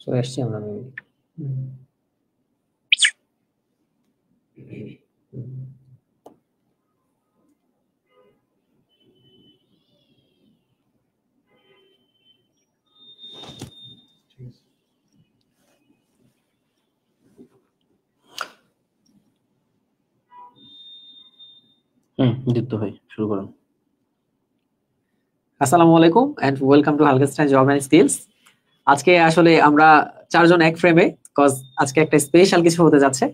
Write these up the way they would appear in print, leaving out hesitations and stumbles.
চলে আসছি আমরা মেবি। দীপ্ত ভাই শুরু করুন। আসসালামু আলাইকুম and welcome to Halkenstein job and skills. আজকে আসলে আমরা চারজন এক ফ্রেমে, কজ আজকে একটা স্পেশাল কিছু হতে যাচ্ছে।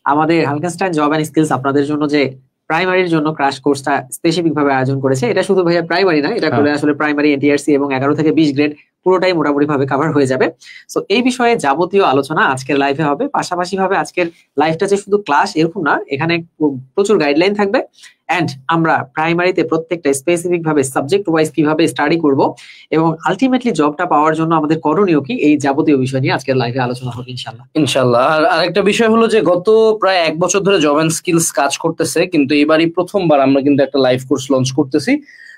আমাদের হালকেনস্টাইন জব এন্ড স্কিলস আপনাদের জন্য যে প্রাইমারির জন্য ক্র্যাশ কোর্সটা স্পেসিফিক ভাবে আয়োজন করেছে, এটা শুধু ভাইয়া প্রাইমারি না, এটা করে আসলে প্রাইমারি, এনটিআরসি এবং 11 থেকে 20 গ্রেড পুরোটাই মোটামুটি ভাবে কভার হয়ে যাবে। সো এই বিষয়ে যাবতীয় আলোচনা আজকের লাইভে হবে। পাশাপাশি ভাবে আজকের লাইভটা যে শুধু ক্লাস এরকম না, এখানে প্রচুর গাইডলাইন থাকবে এন্ড আমরা প্রাইমারিতে প্রত্যেকটা স্পেসিফিক ভাবে সাবজেক্ট ওয়াইজ কিভাবে স্টাডি করব এবং আলটিমেটলি জবটা পাওয়ার জন্য আমাদের করণীয় কি, এই যাবতীয় বিষয় নিয়ে আজকের লাইভে আলোচনা হবে ইনশাআল্লাহ। আর আরেকটা বিষয় হলো যে গত প্রায় 1 বছর ধরে জব এন্ড স্কিলস কাজ করতেছে, কিন্তু এবারই প্রথমবার আমরা কিন্তু একটা লাইভ কোর্স লঞ্চ করতেছি।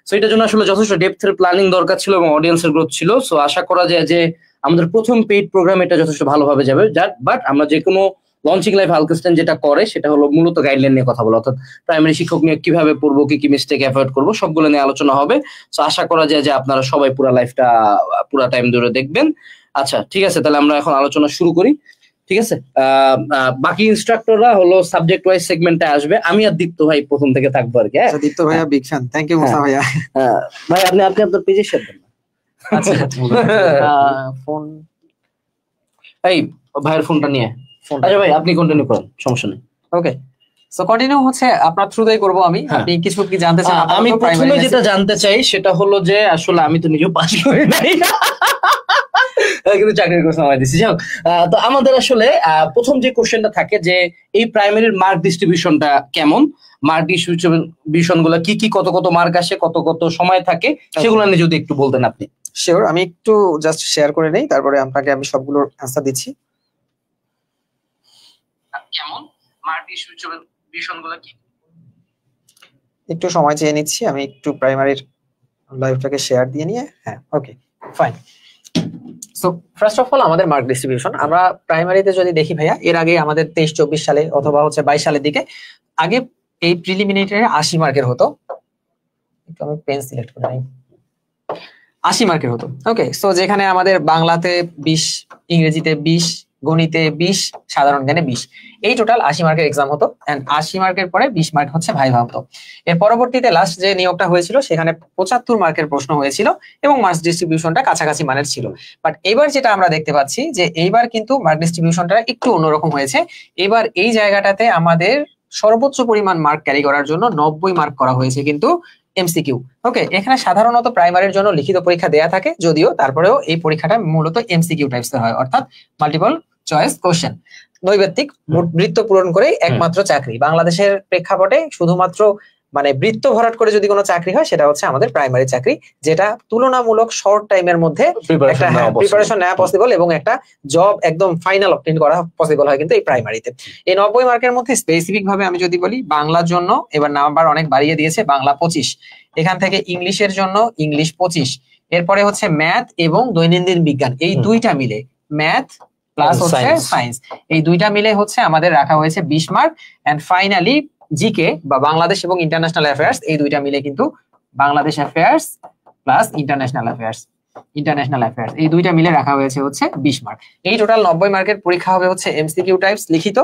সো এটার জন্য আসলে যথেষ্ট ডেপথের প্ল্যানিং দরকার ছিল এবং অডিয়েন্সের গ্রোথ ছিল। সো আশা করা যায় যে আমাদের প্রথম পেইড প্রোগ্রাম এটা যথেষ্ট ভালোভাবে যাবে। বাট আমরা যে কোনো লঞ্চিং লাইভ হালকেনস্টাইন যেটা করে সেটা হলো মূলত গাইডলাইন নিয়ে কথা বলা, অর্থাৎ প্রাইমারি শিক্ষক নিয়ে কিভাবে পড়বো, কি কি মিস্টেক অ্যাভয়েড করবো, সবগুলো নিয়ে আলোচনা হবে। সো আশা করা যায় যে আপনারা সবাই পুরো লাইভটা পুরো টাইম ধরে দেখবেন। আচ্ছা ঠিক আছে, তাহলে আমরা এখন আলোচনা শুরু করি। ঠিক আছে, বাকি ইনস্ট্রাক্টররা হলো সাবজেক্ট ওয়াইজ সেগমেন্টে আসবে। আমি আর দীপ্ত ভাই প্রথম থেকে থাকবো আর কি। দীপ্ত ভাইয়া বিগ ফ্যান, থ্যাংক ইউ মুসা ভাইয়া। ভাই আপনি আপনার পেজে শেয়ার দেন। আচ্ছা ফোন, এই ভাইয়ের ফোনটা নিয়ে। আচ্ছা ভাই আপনি কন্টিনিউ করুন, সমস্যা নেই। ওকে, সো কন্টিনিউ হচ্ছে আপনার থ্রুতেই করব আমি। আপনি কিছু কি জানতে চান? আমি প্রথমে যেটা জানতে চাই সেটা হলো যে আসলে আমি তো নিজেও পাস করি নাই, কিন্তু চাকরির কোনো সময় দিচ্ছি। যাই হোক, তো আমাদের আসলে প্রথম যে কোশ্চেনটা থাকে যে এই প্রাইমারির মার্ক ডিস্ট্রিবিউশনটা কেমন, মার্ক ডিস্ট্রিবিউশন গুলো কি কি, কত কত মার্ক আসে, কত কত সময় থাকে, সেগুলো নিয়ে যদি একটু বলতেন আপনি। শিওর, আমি একটু জাস্ট শেয়ার করে নেই, তারপরে আপনাকে আমি সবগুলোর অ্যান্সার দিচ্ছি। কেমন মার্ক ডিস্ট্রিবিউশন গুলো কি, একটু সময় চেয়ে নিচ্ছি আমি, একটু প্রাইমারির লাইভটাকে শেয়ার দিয়ে নিয়ে। হ্যাঁ okay fine. So first of all আমাদের মার্ক ডিস্ট্রিবিউশন, আমরা প্রাইমারিতে যদি দেখি ভাইয়া, এর আগে আমাদের 23-24 সালে অথবা হচ্ছে 22 সালের দিকে আগে এই প্রিলিমিনারি 80 মার্কের হতো। একটু আমি পেন সিলেক্ট করে নিই। 80 মার্কের হতো। ওকে, সো যেখানে আমাদের বাংলাতে 20, ইংরেজিতে 20, গণিতে 20, সাধারণ জ্ঞানে 20, এই টোটাল 80 মার্কের এক্সাম হতো। এন্ড 80 মার্কের পরে 20 মার্ক হচ্ছে ভাইভা হতো। এর পরবর্তীতে লাস্ট যে নিয়োগটা হয়েছিল সেখানে 75 মার্কের প্রশ্ন হয়েছিল এবং মার্কস ডিস্ট্রিবিউশনটা কাছাকাছি মানের ছিল। বাট এবার যেটা আমরা দেখতে পাচ্ছি যে এইবার কিন্তু মার্ক ডিস্ট্রিবিউশনটা একটু অন্যরকম হয়েছে। এবার এই জায়গাটাতে আমাদের সর্বোচ্চ পরিমাণ মার্ক ক্যারি করার জন্য 90 মার্ক করা হয়েছে কিন্তু এমসিকিউ। ওকে, এখানে সাধারণত প্রাইমারির জন্য লিখিত পরীক্ষা দেয়া থাকে, যদিও তারপরেও এই পরীক্ষাটা মূলত এমসিকিউ টাইপসের হয়, অর্থাৎ মাল্টিপল চয়েস কোশ্চেন, নৈবেত্তিক বৃত্ত পূরণ করে একমাত্র চাকরি। বাংলাদেশের প্রেক্ষাপটে শুধুমাত্র মানে বৃত্ত ভরাট করে যদি কোনো চাকরি হয় সেটা হচ্ছে আমাদের প্রাইমারি চাকরি, যেটা তুলনামূলক শর্ট টাইমের মধ্যে একটা প্রিপারেশন নেওয়া পসিবল এবং একটা জব একদম ফাইনাল অবটেইন করা পসিবল হয় কিন্তু এই প্রাইমারিতে। এই 90 মার্কের মধ্যে স্পেসিফিক ভাবে আমি যদি বলি, বাংলার জন্য এবার নাম্বার অনেক বাড়িয়ে দিয়েছে, বাংলা 25, এখান থেকে ইংলিশের জন্য ইংলিশ 25, এরপরে হচ্ছে ম্যাথ এবং দৈনন্দিন বিজ্ঞান, এই দুইটা মিলে ম্যাথ প্লাস হচ্ছে সায়েন্স, এই দুইটা মিলে হচ্ছে আমাদের রাখা হয়েছে 20 মার্ক। এন্ড ফাইনালি জিকে বা বাংলাদেশ এবং ইন্টারন্যাশনাল অ্যাফেয়ার্স, এই দুইটা মিলে কিন্তু Bangladesh affairs plus international affairs, এই দুইটা মিলে রাখা হয়েছে হচ্ছে 20 মার্ক। এই টোটাল 90 মার্কের পরীক্ষা হবে হচ্ছে এমসিকিউ টাইপস লিখিত,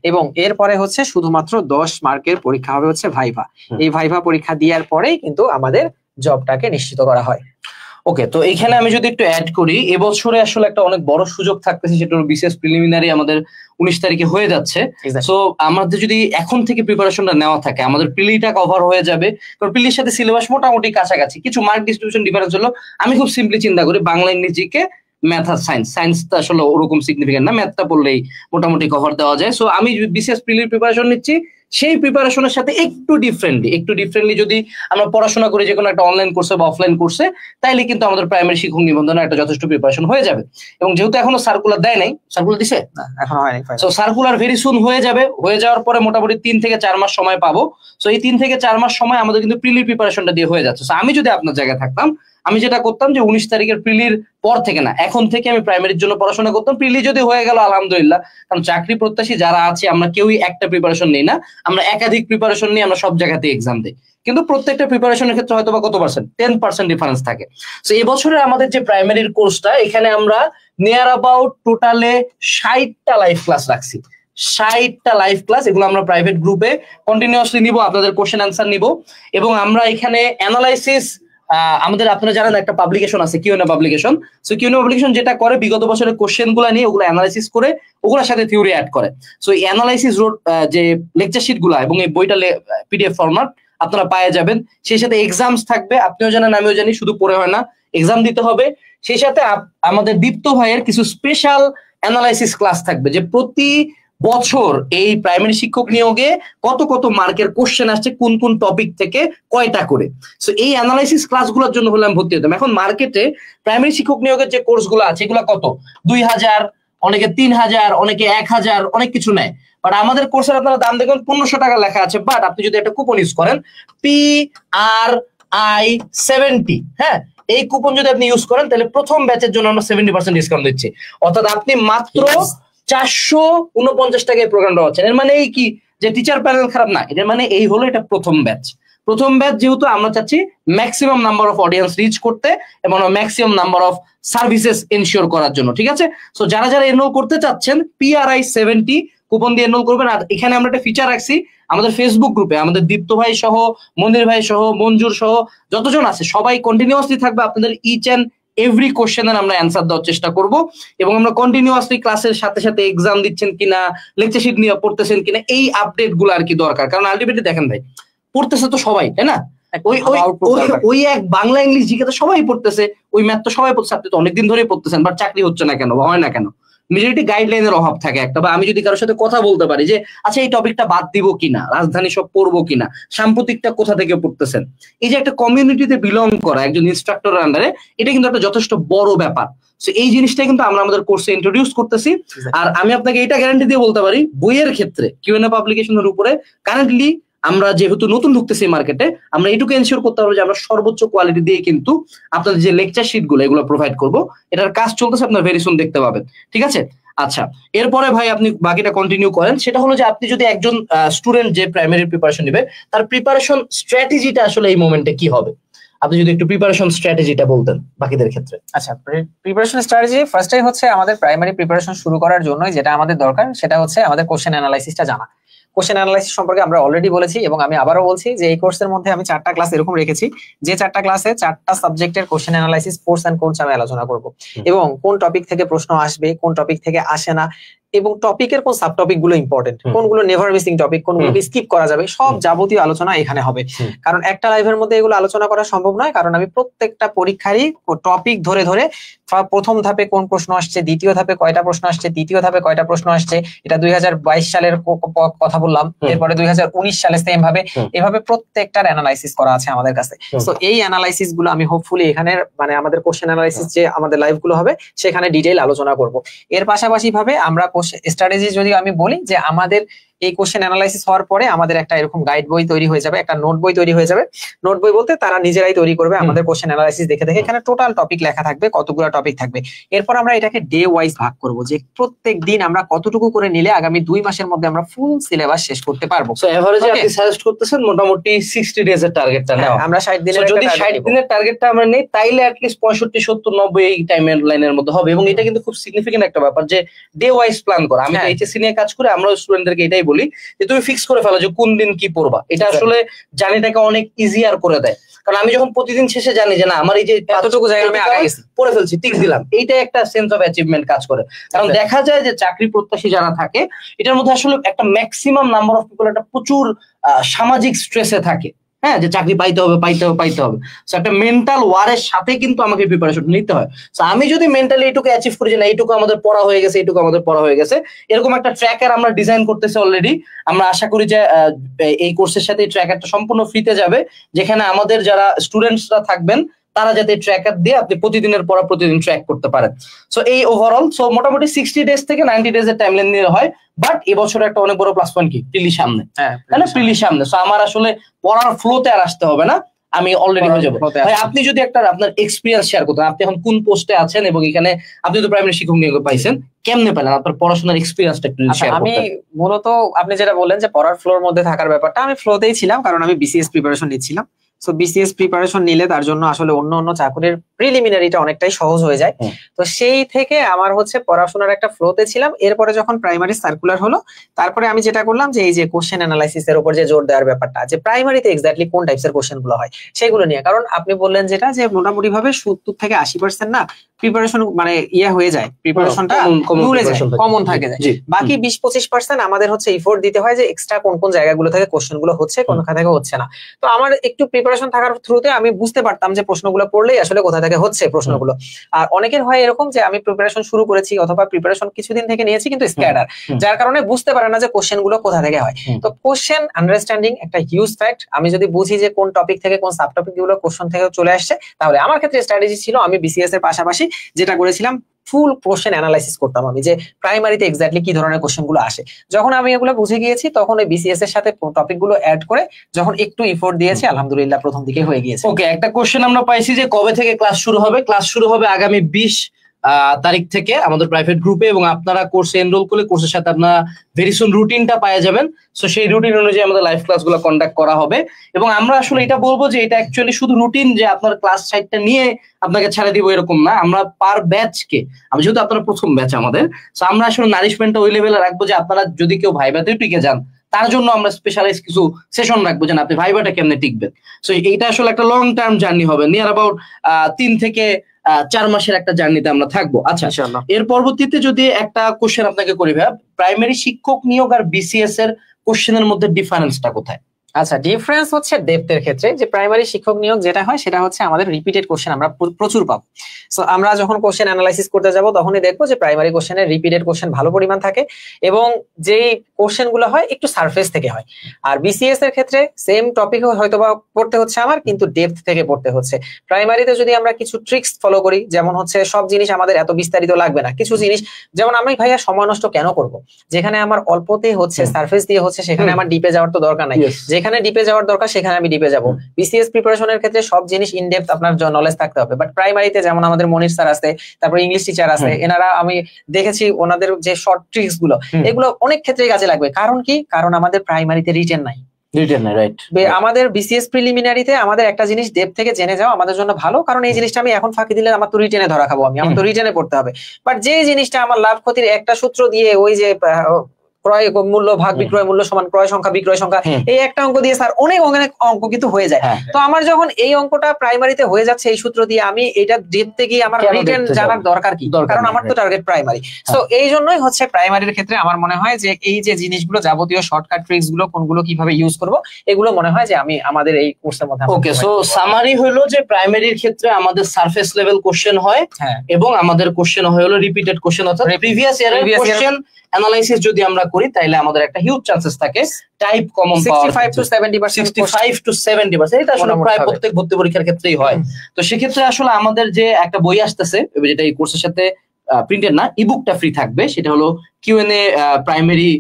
এবং এরপরে হচ্ছে শুধুমাত্র 10 মার্কের পরীক্ষা হবে হচ্ছে ভাইভা। এই ভাইভা পরীক্ষা দেওয়ার পরেই কিন্তু আমাদের জবটাকে নিশ্চিত করা হয়। ওকে, তো এখানে আমি যদি একটু অ্যাড করি, এবছরে আসলে একটা অনেক বড় সুযোগ থাকতেছে, সেটা হলো বিসিএস প্রিলিমিনারি আমাদের 19 তারিখে হয়ে যাচ্ছে। সো আমাদের যদি এখন থেকে প্রিপারেশনটা নেওয়া থাকে, আমাদের প্রিলিটা কভার হয়ে যাবে, কারণ প্রিলির সাথে সিলেবাস মোটামুটি কাছাকাছি। কিছু মার্ক ডিস্ট্রিবিউশন ডিফারেন্স হলো, আমি খুব সিম্পলি চিন্তা করি বাংলা, ইংরেজিকে, ম্যাথ আর সায়েন্সটা আসলে ওরকম সিগনিফিকেন্ট না, ম্যাথটা পড়লেই মোটামুটি কভার দেওয়া যায়। সো আমি বিসিএস প্রিলির প্রিপারেশন নিচ্ছি, সেই প্রিপারেশনের সাথে একটু ডিফারেন্টলি যদি আমরা পড়াশোনা করি যে কোনো একটা অনলাইন কোর্সে বা অফলাইন কোর্সে, তাইলে কিন্তু আমাদের প্রাইমারি শিক্ষক নিবন্ধনের একটা যথেষ্ট প্রিপারেশন হয়ে যাবে। এবং যেহেতু এখনো সার্কুলার দেয় নাই, সার্কুলার দিছে এখন হয়নি, সো সার্কুলার ভেরি সুন হয়ে যাবে। হয়ে যাওয়ার পরে মোটামুটি 3 থেকে 4 মাস সময় পাবো। সো এই 3 থেকে 4 মাস সময় আমাদের কিন্তু প্রিলির প্রিপারেশনটা দিয়ে হয়ে যাচ্ছে। সো আমি যদি আপনার জায়গায় থাকতাম, আমি যেটা করতাম যে 19 তারিখের প্রিলির পর থেকে না, এখন থেকে আমি প্রাইমারির জন্য পড়াশোনা করতাম। প্রিলি যদি হয়ে গেল আলহামদুলিল্লাহ, কারণ চাকরি প্রত্যাশী যারা আছে আমরা কেউই একটা প্রিপারেশন নেই না, আমরা একাধিক প্রিপারেশন নিয়ে আমরা সব জায়গাতে এক্সাম দিই, কিন্তু প্রত্যেকটা প্রিপারেশনের ক্ষেত্রে হয়তো বা কত পার্সেন্ট, 10% ডিফারেন্স থাকে। তো এবছরে আমাদের যে প্রাইমারির কোর্সটা, এখানে আমরা নিয়ার অ্যাবাউট টোটালে 60টা লাইভ ক্লাস রাখছি। 60টা লাইভ ক্লাস, এগুলো আমরা প্রাইভেট গ্রুপে কন্টিনিউয়াসলি নিব, আপনাদের কোশ্চেন অ্যান্সার নিব, এবং আমরা এখানে অ্যানালাইসিস, আমাদের আপনারা জানেন একটা পাবলিকেশন আছে QnA publication. So QnA publication যেটা করে বিগত বছরের কোশ্চেন গুলো নিয়ে ওগুলো অ্যানালাইসিস করে ওগুলোর সাথে থিওরি অ্যাড করে। সো এই অ্যানালাইসিস যে লেকচার শিট গুলা এবং এই বইটা পিডিএফ ফরম্যাট আপনারা পাওয়া যাবেন। সেই সাথে এক্সামস থাকবে, আপনিও জানেন আমিও জানি, শুধু পড়ে হয় না, এক্সাম দিতে হবে। সেই সাথে আমাদের দীপ্ত ভাইয়ের কিছু স্পেশাল অ্যানালাইসিস ক্লাস থাকবে, যে প্রতি বছর এই প্রাইমারি শিক্ষক নিয়োগে কত কত মার্কের কোশ্চেন আসছে, কোন কোন টপিক থেকে কয়টা করে। সো এই অ্যানালাইসিস ক্লাসগুলোর জন্য হলে আমি ভর্তি হতাম। এখন মার্কেটে প্রাইমারি শিক্ষক নিয়োগের যে কোর্সগুলো আছে এগুলো কত, 2000, অনেকে 3000, অনেকে 1000, অনেক কিছু নেয়। বাট আমাদের কোর্সের আপনারা দাম দেখুন 1500 টাকা লেখা আছে। বাট আপনি যদি একটা কুপন ইউজ করেন PRI70, হ্যাঁ, এই কুপন যদি আপনি ইউজ করেন তাহলে প্রথম ব্যাচের জন্য আমরা 70% ডিসকাউন্ট দিচ্ছি। অর্থাৎ আপনি মাত্র 449 টাকায় প্রোগ্রামটা হচ্ছে। এর মানে এই কি যে টিচার প্যানেল খারাপ না, এর মানে এই হলো এটা প্রথম ব্যাচ। প্রথম ব্যাচ যেহেতু আমরা চাচ্ছি maximum number of audience reach করতে এবং maximum number of services ensure করার জন্য, ঠিক আছে? সো যারা যারা এনরোল করতে চাচ্ছেন PRI70 কুপন দিয়ে এনরোল করবেন। আর এখানে আমরা একটা ফিচার রাখছি, আমাদের ফেসবুক গ্রুপে আমাদের দীপ্ত ভাই সহ, মন্দির ভাই সহ, মঞ্জুর সহ যতজন আছে সবাই কন্টিনিউয়াসলি থাকবে। আপনাদের ইচ অ্যান্ড এভরি কোশ্চেনের আমরা অ্যান্সার দেওয়ার চেষ্টা করব, এবং আমরা কন্টিনিউয়াসলি ক্লাসের সাথে সাথে এক্সাম দিচ্ছেন কিনা, লেকচার শিট নিয়ে পড়তেছেন কিনা, এই আপডেট গুলো আর কি দরকার। কারণ আলটিমেটলি দেখেন ভাই, পড়তেছে তো সবাই, তাই না? ওই এক বাংলা ইংলিশ জিকে তো সবাই পড়তেছে, ওই ম্যাথ তো সবাই পড়তেছে, আপনি তো অনেকদিন ধরেই পড়তেছেন, বাট চাকরি হচ্ছে না কেন বা হয় না কেন? মেজরিটি গাইডলাইনের অভাব থাকে একটা। বা আমি যদি কারোর সাথে কথা বলতে পারি যে আচ্ছা এই টপিকটা বাদ দিব কিনা, রাজধানী সব পড়বো কিনা, সাম্প্রতিকটা কোথা থেকে পড়তেছেন, এই যে একটা কমিউনিটিতে বিলং করা একজন ইনস্ট্রাক্টরের আন্ডারে, এটা কিন্তু একটা যথেষ্ট বড় ব্যাপার। সো এই জিনিসটা কিন্তু আমরা আমাদের কোর্সে ইন্ট্রোডিউস করতেছি। আর আমি আপনাকে এটা গ্যারান্টি দিয়ে বলতে পারি, বইয়ের ক্ষেত্রে কিউএনএ পাবলিকেশনের উপরে কারেন্টলি আমরা যেহেতু নতুন ঢুকতেছি মার্কেটে, আমরা এটুকু এনশিওর করতে হবে যে আমরা সর্বোচ্চ কোয়ালিটি দিয়ে কিন্তু আপনাদের যে লেকচার শিট গুলো এগুলো প্রোভাইড করবো। এটার কাজ চলতেছে, আপনার ভেরি সুন দেখতে পাবেন, ঠিক আছে? আচ্ছা, এরপরে ভাই আপনি বাকিটা কন্টিনিউ করেন। সেটা হলো যে আপনি যদি একজন স্টুডেন্ট যে প্রাইমারি প্রিপারেশন নেবে, তার প্রিপারেশন স্ট্র্যাটেজিটা আসলে এই মোমেন্টে কি হবে, আপনি যদি একটু প্রিপারেশন স্ট্র্যাটেজিটা বলতেন বাকিদের ক্ষেত্রে। আচ্ছা, প্রিপারেশন স্ট্র্যাটেজি ফার্স্টটাই হচ্ছে আমাদের প্রাইমারি প্রিপারেশন শুরু করার জন্য যেটা আমাদের দরকার সেটা হচ্ছে আমাদের কোশ্চেন অ্যানালাইসিসটা জানা। কোশ্চেন অ্যানালাইসিস সম্পর্কে আমরা অলরেডি বলেছি, এবং আমি আবারও বলছি যে এই কোর্সের মধ্যে আমি 4টা ক্লাস এরকম রেখেছি, যে 4টা ক্লাসে 4টা সাবজেক্টের কোশ্চেন অ্যানালাইসিস পোর্স এন্ড কোর্স আমি আলোচনা করব, এবং কোন টপিক থেকে প্রশ্ন আসবে, কোন টপিক থেকে আসে না, এবং টপিকের কোন সাব টপিক গুলো ইম্পর্টেন্ট, কোনগুলো নেভার মিসিং টপিক, কোনগুলোকে স্কিপ করা যাবে, সব যাবতীয় আলোচনা এখানে হবে। কারণ একটা লাইভের মধ্যে এগুলো আলোচনা করা সম্ভব নয়, কারণ আমি প্রত্যেকটা পরীক্ষারই টপিক ধরে ধরে প্রথম ধাপে কোন প্রশ্ন আসছে, দ্বিতীয় ধাপে কয়টা প্রশ্ন আসছে, তৃতীয় ধাপে কয়টা প্রশ্ন আসছে, এটা 2022 সালের কথা বললাম, এরপরে 2019 সালে সেম ভাবে, এভাবে প্রত্যেকটার অ্যানালাইসিস করা আছে আমাদের কাছে। সো এই অ্যানালাইসিস গুলো আমি হোপফুলি এখানে মানে আমাদের কোশ্চেন অ্যানালাইসিস যে আমাদের লাইভ গুলো হবে সেখানে ডিটেইল আলোচনা করব। এর পাশাপাশি ভাবে আমরা স্ট্র্যাটেজি যদি আমি বলি যে আমাদের এই কোশ্চেন অ্যানালাইসিস হওয়ার পরে আমাদের একটা এরকম গাইড বই তৈরি হয়ে যাবে, একটা নোট বই তৈরি হয়ে যাবে। নোট বই বলতে তারা নিজেরাই তৈরি করবে আমাদের কোশ্চেন অ্যানালাইসিস দেখে দেখে, এখানে টোটাল টপিক লেখা থাকবে, কতগুলো টপিক থাকবে। এরপর আমরা এটাকে ডে ওয়াইজ ভাগ করব, যে প্রত্যেক দিন আমরা কতটুকু করে নিলে আগামী 2 মাসের মধ্যে আমরা ফুল সিলেবাস শেষ করতে পারবো। সো এভারেজে আপনি সাজেস্ট করতেছেন মোটামুটি 60 ডেজ এর টার্গেটটা নাও। আমরা 60 দিনের যদি 60 দিনের টার্গেটটা আমরা নেই তাইলে অ্যাট লিস্ট 65 70 90 এই টাইমের লাইনের মধ্যে হবে। এবং এটা কিন্তু খুব সিগনিফিকেন্ট একটা ব্যাপার যে ডে ওয়াইজ প্ল্যান করা। আমি এইচএসসি নিয়ে কাজ করে আমরা স্টুডেন্টদেরকে এটাই বলি যে তুমি ফিক্স করে ফেলো যে কোন দিন কি পড়বা। এটা আসলে জার্নিটাকে অনেক ইজিয়ার করে দেয়। কারণ আমি যখন প্রতিদিন শেষে জানি যে না আমার এই যে এতটুকু জায়গা আমি আগে গেছি পড়ে ফেলছি, টিক দিলাম, এইটা একটা সেন্স অফ অ্যাচিভমেন্ট কাজ করে। কারণ দেখা যায় যে চাকরি প্রত্যাশী যারা থাকে এটার মধ্যে আসলে একটা ম্যাক্সিমাম নাম্বার অফ পিপল একটা প্রচুর সামাজিক স্ট্রেসে থাকে, হ্যাঁ, যে চাকরি পাইতে হবে পাইতে হবে পাইতে হবে। সো একটা মেন্টাল ওয়ারের সাথে কিন্তু আমাকে প্রিপারেশন নিতে হয়। সো আমি যদি মেন্টালি এইটুকু অ্যাচিভ করি যে না এইটুকু আমাদের পড়া হয়ে গেছে, এইটুকু আমাদের পড়া হয়ে গেছে, এরকম একটা ট্র্যাকার আমরা ডিজাইন করতেছি অলরেডি। আমরা আশা করি যে এই কোর্সের সাথে এই ট্র্যাকারটা সম্পূর্ণ ফ্রিতে যাবে, যেখানে আমাদের যারা স্টুডেন্টসরা থাকবেন তারা যাতে ট্র্যাকার দিয়ে আপনি প্রতিদিনের পড়া প্রতিদিন ট্র্যাক করতে পারেন। সো এই ওভারঅল সো মোটামুটি 60 ডেজ থেকে 90 ডেজ এর টাইমলাইন নিয়ে হয়। বাট এবছর একটা অনেক বড় প্লাস পয়েন্ট কি প্রিলি সামনে, তাহলে প্রিলি সামনে। সো আমার আসলে পড়ার ফ্লোতে আর আসতে হবে না, আমি অলরেডি হয়ে যাবো। ভাই আপনি যদি একটা আপনার এক্সপিরিয়েন্স শেয়ার করতেন, আপনি এখন কোন পোস্টে আছেন এবং এখানে আপনি তো প্রাইমারি শিক্ষক নিয়োগ পাইছেন, কেমনে পেলেন, আপনার পড়াশোনার এক্সপিরিয়েন্সটা একটু শেয়ার করতেন। আমি মূলত আপনি যেটা বললেন যে পড়ার ফ্লোর মধ্যে থাকার ব্যাপারটা, আমি ফ্লোতেই ছিলাম কারণ আমি বিসিএস প্রিপারেশন নিচ্ছিলাম। সো বিসিএস প্রিপারেশন নিলে তার জন্য আসলে অন্য চাকরির প্রিলিমিনারিটা অনেকটাই সহজ হয়ে যায়। তো সেই থেকে আমার হচ্ছে পড়াশোনার একটা ফ্লোতে ছিলাম। এরপরে যখন প্রাইমারি সার্কুলার হলো, তারপরে আমি যেটা করলাম যে এই যে কোশ্চেন অ্যানালাইসিস এর উপর যে জোর দেওয়ার ব্যাপারটা, যে প্রাইমারিতে এক্স্যাক্টলি কোন টাইপসের কোশ্চেন গুলো হয় সেগুলো নিয়ে। কারণ আপনি বললেন যেটা যে মোটামুটি ভাবে 70 থেকে 80% না প্রিপারেশন মানে হয়ে যায়, প্রিপারেশনটা ভুলে যায়, কমন থাকে যায়। বাকি 20-25% আমাদের হচ্ছে এফোর্ট দিতে হয় যে এক্সট্রা কোন কোন জায়গাগুলো থেকে কোশ্চেন গুলো হচ্ছে, কোনখান থেকে হচ্ছে না। তো আমার একটু প্রিপারেশন থাকার থ্রুতে আমি বুঝতে পারতাম যে প্রশ্নগুলো পড়লেই আসলে কোথা থেকে হচ্ছে প্রশ্নগুলো। আর অনেকের হয় এরকম যে আমি প্রিপারেশন শুরু করেছি অথবা প্রিপারেশন কিছুদিন থেকে নিয়েছি কিন্তু স্ক্যাটার, যার কারণে বুঝতে পারে না যে কোশ্চেন গুলো কোথা থেকে হয়। তো কোশ্চেন আন্ডারস্ট্যান্ডিং একটা হিউজ ফ্যাক্ট। আমি যদি বুঝি যে কোন টপিক থেকে কোন সাব টপিক গুলো কোশ্চেন থেকে চলে আসছে, তাহলে আমার ক্ষেত্রে স্ট্র্যাটেজি ছিল আমি বিসিএস এর পাশাপাশি যেটা করেছিলাম ফুল কোশ্চেন অ্যানালাইসিস করতাম আমি, যে প্রাইমারিতে এক্স্যাক্টলি কি ধরনের কোশ্চেন গুলো আসে। যখন আমি এগুলো বুঝে গিয়েছি তখন ওই বিসিএস এর সাথে টপিক গুলো অ্যাড করে যখন একটু এফোর্ট দিয়েছি, আলহামদুলিল্লাহ প্রথম দিকে হয়ে গিয়েছে। ওকে, একটা কোশ্চেন আমরা পাইছি যে কবে থেকে ক্লাস শুরু হবে। ক্লাস শুরু হবে আগামী 20 তারিখ থেকে আমাদের প্রাইভেট গ্রুপে, এবং আপনারা কোর্সে এনরোল করলে কোর্সের সাথে আপনারা ভেরি সুন রুটিনটা পাওয়া যাবেন। সো সেই রুটিন অনুযায়ী আমাদের লাইভ ক্লাসগুলো কন্ডাক্ট করা হবে। এবং আমরা আসলে এটা বলবো যে এটা অ্যাকচুয়ালি শুধু রুটিন যে আপনার ক্লাস সাইটটা নিয়ে আপনাকে ছেড়ে দিব এরকম না। আমরা পার ব্যাচকে, আমি যেহেতু আপনারা প্রথম ব্যাচ আমাদের, সো আমরা আসলে নারিশমেন্টটা ওই লেভেলে রাখবো যে আপনারা যদি কেউ ভাইভাতেও টিকে যান, তার জন্য আমরা স্পেশালাইজ কিছু সেশন রাখবো যে আপনি ভাইভাটা কেমনে টিকবেন। সো এইটা আসলে একটা লং টার্ম জার্নি হবে, নিয়ার অ্যাবাউট 3 থেকে 4 মাসের একটা জার্নিতে আমরা থাকবো। আচ্ছা, এর পরবর্তীতে যদি একটা কোশ্চেন আপনাকে করি ভাই, প্রাইমারি শিক্ষক নিয়োগ আর বিসিএস এর কোশ্চেনের মধ্যে ডিফারেন্সটা কোথায়? আচ্ছা, ডিফারেন্স হচ্ছে ডেপথের ক্ষেত্রে। যে প্রাইমারি শিক্ষক নিয়োগ যেটা হয় সেটা হচ্ছে আমাদের রিপিটেড কোশ্চেন আমরা প্রচুর পাবো। সো আমরা যখন কোশ্চেন অ্যানালাইসিস করতে যাব তখনই দেখবো যে প্রাইমারি কোশ্চেনের রিপিটেড কোশ্চেন ভালো পরিমাণ থাকে এবং যেই কোশ্চেন গুলো হয় একটু সারফেস থেকে হয়। আর বিসিএস এর ক্ষেত্রে সেম টপিক হয়তো বা পড়তে হচ্ছে আমার, কিন্তু ডেপথ থেকে পড়তে হচ্ছে। প্রাইমারিতে যদি আমরা কিছু ট্রিক্স ফলো করি, যেমন হচ্ছে সব জিনিস আমাদের এত বিস্তারিত লাগবে না, কিছু জিনিস যেমন আমি ভাইয়া সময় নষ্ট কেন করব, যেখানে আমার অল্পতে হচ্ছে সারফেস দিয়ে হচ্ছে সেখানে আমার ডিপে যাওয়ার তো দরকার নাই। যেখানে ডিপে যাওয়ার দরকার সেখানে আমি ডিপে যাব। বিসিএস প্রিপারেশনের ক্ষেত্রে সব জিনিস ইন ডেপথ আপনার নলেজ থাকতে হবে। বাট প্রাইমারিতে যেমন আমাদের মনির স্যার আছে, তারপর ইংলিশ টিচার আছে, এনারা আমি দেখেছি ওনাদের যে শর্ট ট্রিক্স গুলো এগুলো অনেক ক্ষেত্রেই কাজে লাগবে। কারণ কি? কারণ আমাদের প্রাইমারিতে রিটেন নাই। আমাদের বিসিএস প্রিলিমিনারিতে আমাদের একটা জিনিস ডেপথ থেকে জেনে যাওয়া আমাদের জন্য ভালো, কারণ এই জিনিসটা আমি এখন ফাঁকি দিলে আমার তো রিটেনে ধরা খাবো, আমার তো রিটেনে পড়তে হবে। বাট যে জিনিসটা আমার লাভ ক্ষতির একটা সূত্র দিয়ে, ওই যে ক্রয় মূল্য ভাগ বিক্রয় মূল্য সমান ক্রয় সংখ্যা বিক্রয় সংখ্যা, এই একটা অঙ্ক দিয়ে স্যার অনেক অনেক অঙ্ক কিন্তু হয়ে যায়। তো আমার যখন এই অঙ্কটা প্রাইমারিতে হয়ে যাচ্ছে এই সূত্র দিয়ে, আমি এটা ডেপথে গিয়ে আমার রিটেন জানার দরকার কি? কারণ আমার তো টার্গেট প্রাইমারি। সো এই জন্যই হচ্ছে প্রাইমারির ক্ষেত্রে আমার মনে হয় যে এই যে জিনিসগুলো যাবতীয় শর্টকাট ট্রিক্স গুলো কোনগুলো কিভাবে ইউজ করব, এগুলো মনে হয় যে আমি আমাদের এই কোর্সের মধ্যে। ওকে, সো সামারি হলো যে প্রাইমারির ক্ষেত্রে আমাদের সারফেস লেভেল কোশ্চেন হয় এবং আমাদের কোশ্চেন হয় হলো রিপিটেড কোশ্চেন, অর্থাৎ প্রিভিয়াস ইয়ারের কোশ্চেন অ্যানালাইসিস যদি আমরা করি তাহলে আমাদের একটা হিউজ চান্সেস থাকে টাইপ কমন পাওয়ার 65 to 70%। এটা আসলে প্রায় প্রত্যেক ভর্তি পরীক্ষার ক্ষেত্রেই হয়। তো সেক্ষেত্রে আসলে আমাদের যে একটা বই আসতেছে, যেটা এই কোর্সের সাথে প্রিন্টেড না, ইবুকটা ফ্রি থাকবে, সেটা হলো কিউএনএ প্রাইমারি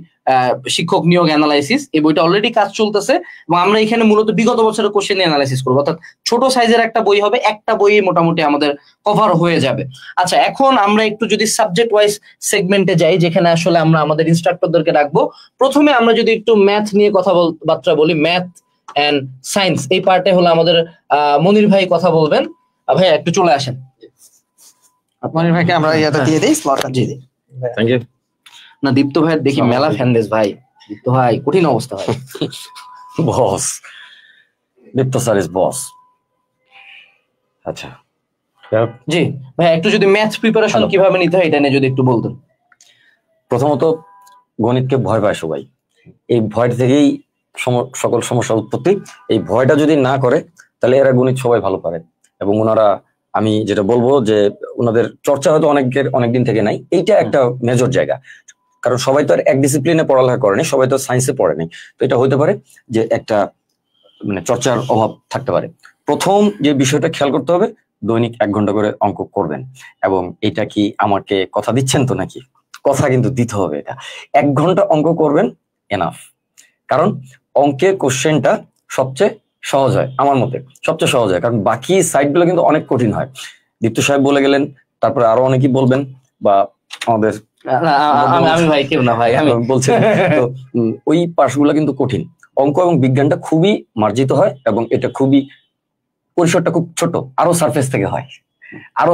শিক্ষক নিয়োগ অ্যানালাইসিস। এই বইটা অলরেডি কাজ চলতেছে এবং আমরা এখানে মূলত বিগত বছরের কোশ্চেন অ্যানালাইসিস করবো, অর্থাৎ ছোট সাইজের একটা বই হবে, একটা বই মোটামুটি আমাদের কভার হয়ে যাবে। আচ্ছা, এখন আমরা একটু যদি সাবজেক্ট ওয়াইজ সেগমেন্টে যাই, যেখানে আসলে আমরা আমাদের ইনস্ট্রাক্টরদেরকে রাখবো। প্রথমে আমরা যদি একটু ম্যাথ নিয়ে কথাবার্তা বলি, ম্যাথ এন্ড সায়েন্স এই পার্টে হলো আমাদের মনির ভাই কথা বলবেন। ভাই একটু চলে আসেন। মনির ভাইকে আমরা ইয়াটা দিয়ে দেই, স্লটটা দিয়ে দেই। Thank you. না, দীপ্ত ভাই দেখি মেলা ফ্যান বেস ভাই। দীপ্ত ভাই কঠিন অবস্থা ভাই। বস, দীপ্ত স্যার ইজ বস। আচ্ছা জি ভাই, একটু যদি ম্যাথ প্রিপারেশন কিভাবে নিতে হয় এটা নিয়ে যদি একটু বলতেন। প্রথমত গণিতকে ভয় পায় সবাই, এই ভয় থেকেই সকল সমস্যার উৎপত্তি। এই ভয়টা যদি না করে তাহলে এরা গণিত সবাই ভালো পারে। এবং ওনারা, আমি যেটা বলবো যে ওনাদের চর্চা হয়তো অনেকদিন থেকে নাই, এইটা একটা মেজর জায়গা। কারণ সবাই তো আর এক ডিসিপ্লিনে পড়ালেখা করেনি, সবাই তো সায়েন্সে পড়েনি। তো এটা হইতে পারে যে একটা মানে চর্চার অভাব থাকতে পারে। প্রথম যে বিষয়টা খেয়াল করতে হবে, দৈনিক 1 ঘন্টা করে অঙ্ক করবেন। এবং এটা কি আমাকে কথা দিচ্ছেন তো নাকি? কথা কিন্তু দিতে হবে। এটা 1 ঘন্টা অঙ্ক করবেন, এনাফ। কারণ অঙ্কের কোশ্চেনটা সবচেয়ে সহজ হয় আমার মতে, সবচেয়ে সহজ হয়, কারণ বাকি সাইডগুলো কিন্তু অনেক কঠিন হয়। দীপ্ত সাহেব বলে গেলেন, তারপরে আরো অনেকেই বলবেন, বা আমাদের আমি ভাই কেউ না ভাই, আমি বলছেন। তো ওই পার্টগুলো কিন্তু কঠিন। অঙ্ক এবং বিজ্ঞানটা খুবই মার্জিত হয় এবং এটা খুবই পরিসরটা খুব ছোট, আরো সারফেস থেকে হয়, আরো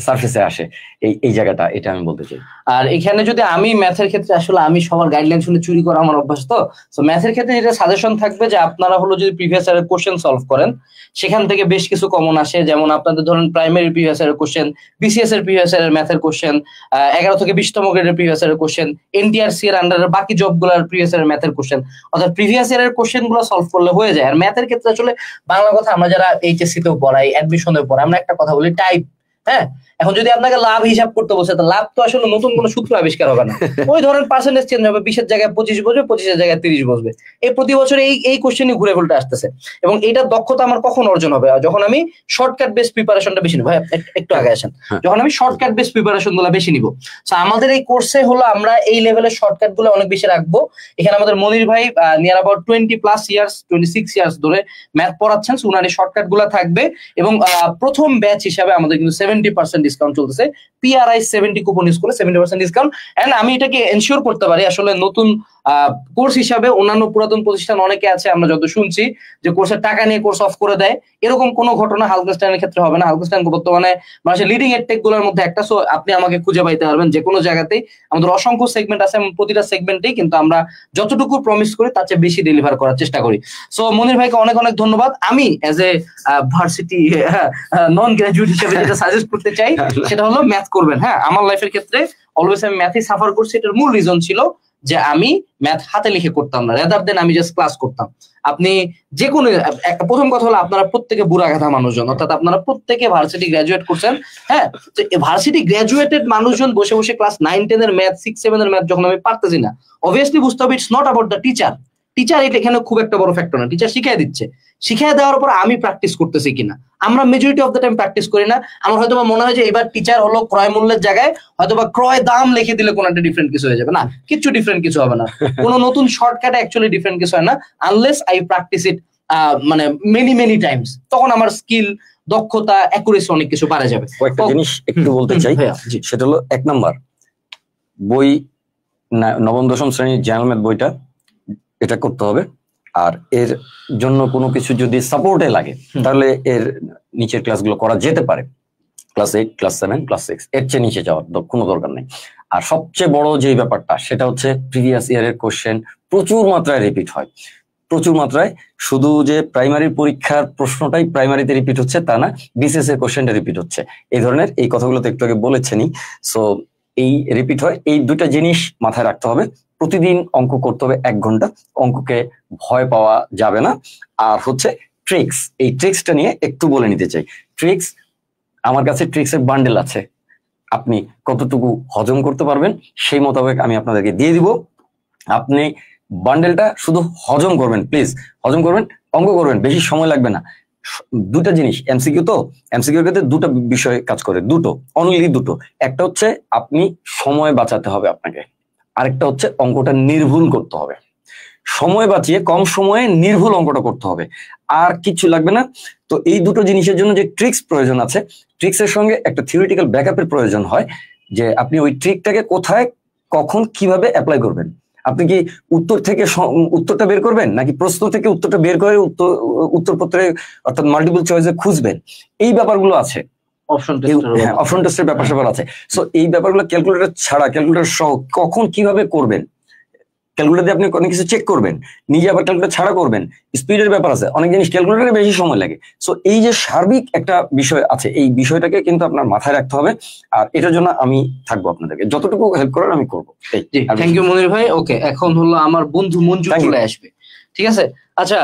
সারফেসে আসে এই জায়গাটা, এটা আমি বলতে চাই। আর এখানে যদি আমি ম্যাথের ক্ষেত্রে আসলে আমি সবার গাইডলাইন শুনে চুরি করা আমার অভ্যাস, তো ম্যাথের ক্ষেত্রে যেটা সাজেশন থাকবে যে আপনারা হলো যদি প্রিভিয়াস ইয়ারের কোশ্চেন সলভ করেন সেখান থেকে বেশ কিছু কমন আসে, যেমন আপনাদের ধরেন প্রাইমারি প্রিভিয়াস ইয়ারের কোশ্চেন, বিসিএস এর প্রিভিয়াস ইয়ারের ম্যাথের কোশ্চেন, 11 থেকে 20তম গ্রেডের প্রিভিয়াস ইয়ারের কোশ্চেন, এনটিআরসি এর আন্ডারের বাকি জবগুলোর প্রিভিয়াস ইয়ারের ম্যাথের কোশ্চেন, অর্থাৎ প্রিভিয়াস ইয়ারের কোশ্চেন গুলো সলভ করলে হয়ে যায়। আর ম্যাথের ক্ষেত্রে আসলে বাংলা কথা আমরা যারা এইচএসসি তেও পড়াই, অ্যাডমিশনেও পড়াই, আমরা একটা কথা বলি টাইপ। হ্যাঁ, এখন যদি আপনাকে লাভ হিসাব করতে বসে, তো লাভ তো আসলে নতুন কোনো সূত্র আবিষ্কার হবে না। ওই ধরেন পার্সেন্টেজ চেঞ্জ হবে, 20-এর জায়গায় 25 বসবে, 25-এর জায়গায় 30 বসবে। এই প্রতি বছর এই কোশ্চেনই ঘুরে ঘুরে আসতেছে। এবং এইটার দক্ষতা আমার কখন অর্জন হবে? যখন আমি শর্টকাট বেস প্রিপারেশনটা বেশি নিব। একটু আগে আসেন, যখন আমি শর্টকাট বেস প্রিপারেশন গুলো বেশি নিব। তো আমাদের এই কোর্সে হলো আমরা এই লেভেলের শর্টকাট গুলো অনেক বেশি রাখবো। এখানে আমাদের মনির ভাই নিয়ার অ্যাবাউট 20+ ইয়ার্স, 26 ইয়ার্স ধরে ম্যাথ পড়াচ্ছেন, উনার এই শর্টকাট গুলো থাকবে। এবং প্রথম ব্যাচ হিসাবে আমাদের কিন্তু 70% ডিসকাউন্ট চলতেছে। PRI 70 কুপন ইউজ করে 70% ডিসকাউন্ট। এন্ড আমি এটাকে এনশিওর করতে পারি, আসলে নতুন কোর্স হিসাবে অন্যান্য পুরাতন প্রতিষ্ঠান অনেকে আছে আমরা যত শুনছি যে কোর্সের টাকা নিয়ে কোর্স অফ করে দেয়, এরকম কোনো ঘটনা হালকেনস্টাইনের ক্ষেত্রে হবে না। হালকেনস্টাইন বর্তমানে মানুষের লিডিং এডটেক গুলোর মধ্যে একটা, সো আপনি আমাকে খুঁজে পাইতে পারবেন যে কোনো জায়গাতেই। আমাদের অসংখ্য সেগমেন্ট আছে, প্রতিটা সেগমেন্টেই কিন্তু আমরা যতটুকু প্রমিস করি তার চেয়ে বেশি ডেলিভার করার চেষ্টা করি। সো মনির ভাইকে অনেক অনেক ধন্যবাদ। আমি as a varsity non graduate হিসেবে যেটা সাজেস্ট করতে চাই সেটা হলো ম্যাথ করবেন। হ্যাঁ, আমার লাইফের ক্ষেত্রে অলওয়েজ আমি ম্যাথই সাফার করছি। এটার মূল রিজন ছিল যে আমি ম্যাথ হাতে লিখে করতাম না, রেদার দেন আমি জাস্ট ক্লাস করতাম। আপনি যে কোনো একটা, প্রথম কথা হলো আপনারা প্রত্যেকে বুড়া গাধা মানুষজন, অর্থাৎ আপনারা প্রত্যেকে ভার্সিটি গ্রাজুয়েট করছেন। হ্যাঁ, তো ভার্সিটি গ্রাজুয়েটেড মানুষজন বসে বসে ক্লাস 9-10 এর ম্যাথ, 6-7 এর ম্যাথ যখন আমি পারতেছি না, অবভিয়াসলি বুঝতে হবে it's not about the teacher. Teacher এটা এখানে খুব একটা বড় ফ্যাক্টর না, টিচার শিখিয়ে দিচ্ছে, শিখিয়ে দেওয়ার পর আমি প্র্যাকটিস করতেছি কিনা। আমরা majority of the time practice করি না। আমার হয়তো মনে হয় যে এবার টিচার হলো ক্রয় মূল্যের জায়গায় হয়তো বা ক্রয় দাম লিখে দিলে কোনো একটা ডিফারেন্ট কিছু হয়ে যাবে। না, কিছু ডিফারেন্ট কিছু হবে না। কোনো নতুন শর্টকাটে অ্যাকচুয়ালি ডিফারেন্ট কিছু হয় না, আনলেস আই প্র্যাকটিস ইট মানে মেনি টাইমস। তখন আমার স্কিল, দক্ষতা, অ্যাকুরেসি অনেক কিছু বাড়ে যাবে। কয়েকটা জিনিস একটু বলতে চাই, সেটা হলো 1 নাম্বার, বই 9ম-10ম শ্রেণীর জেনারেল ম্যাথ বইটা এটা করতে হবে। আর এর জন্য কোনো কিছু যদি সাপোর্টে লাগে তাহলে এর নিচের ক্লাসগুলো করা যেতে পারে, ক্লাস 8, ক্লাস 7, ক্লাস 6, এর চেয়ে নিচে যাওয়ার কোনো দরকার নেই। আর সবচেয়ে বড় যে ব্যাপারটা সেটা হচ্ছে প্রিভিয়াস ইয়ারের কোশ্চেন প্রচুর মাত্রায় রিপিট হয়, প্রচুর মাত্রায়। শুধু যে প্রাইমারি পরীক্ষার প্রশ্নটাই প্রাইমারিতে রিপিট হচ্ছে তা না, বিসিএস এর কোশ্চেনটা রিপিট হচ্ছে। এই ধরনের এই কথাগুলো তো একটু আগে বলেছেনই। সো এই রিপিট হয়, এই দুটা জিনিস মাথায় রাখতে হবে। প্রতিদিন অঙ্ক করতে হবে 1 ঘন্টা, অঙ্ককে ভয় পাওয়া যাবে না। আর হচ্ছে ট্রিক্স, এই ট্রিক্সটা নিয়ে একটু বলে নিতে চাই। ট্রিক্স, আমার কাছে ট্রিক্সের বান্ডেল আছে, আপনি কতটুকু হজম করতে পারবেন সেই মোতাবেক আমি আপনাদেরকে দিয়ে দিব। আপনি বান্ডেলটা শুধু হজম করবেন, প্লিজ হজম করবেন, অঙ্ক করবেন, বেশি সময় লাগবে না। দুটা জিনিস, এমসিকিউ তো, এমসিকিউর ক্ষেত্রে দুটো বিষয় কাজ করে, দুটো, অনলি দুটো। একটা হচ্ছে আপনি সময় বাঁচাতে হবে আপনাকে, আরেকটা হচ্ছে অঙ্কটা নির্ভুল করতে হবে। সময় বাঁচিয়ে কম সময়ে নির্ভুল অঙ্কটা করতে হবে, আর কিছু লাগবে না। তো এই দুটো জিনিসের জন্য যে ট্রিক্স প্রয়োজন আছে, ট্রিক্সের সঙ্গে একটা থিওরিটিক্যাল ব্যাকআপের প্রয়োজন হয়, যে আপনি ওই ট্রিকটাকে কোথায় কখন কিভাবে অ্যাপ্লাই করবেন। আপনি কি উত্তর থেকে উত্তরটা বের করবেন, নাকি প্রশ্ন থেকে উত্তরটা বের করে উত্তরপত্রে অর্থাৎ মাল্টিপল চয়েসে খুঁজবেন, এই ব্যাপারগুলো আছে। অপশন টেস্টের ব্যাপার স্যাপার আছে। সো এই ব্যাপারগুলো ক্যালকুলেটর ছাড়া, ক্যালকুলেটর সহ কখন কিভাবে করবেন, ক্যালকুলেটর দিয়ে আপনি অনেক কিছু চেক করবেন, নিজে আবার ক্যালকুলেটর ছাড়া করবেন, স্পিডের ব্যাপার আছে, অনেক জিনিস ক্যালকুলেটরে বেশি সময় লাগে। সো এই যে সার্বিক একটা বিষয় আছে, এই বিষয়টাকে কিন্তু আপনার মাথায় রাখতে হবে। আর এটার জন্য আমি থাকবো, আপনাদেরকে যতটুকু হেল্প করার আমি করবো। থ্যাংক ইউ মনির ভাই। ওকে, এখন হলো আমার বন্ধু মঞ্জু চলে আসবে, ঠিক আছে? আচ্ছা,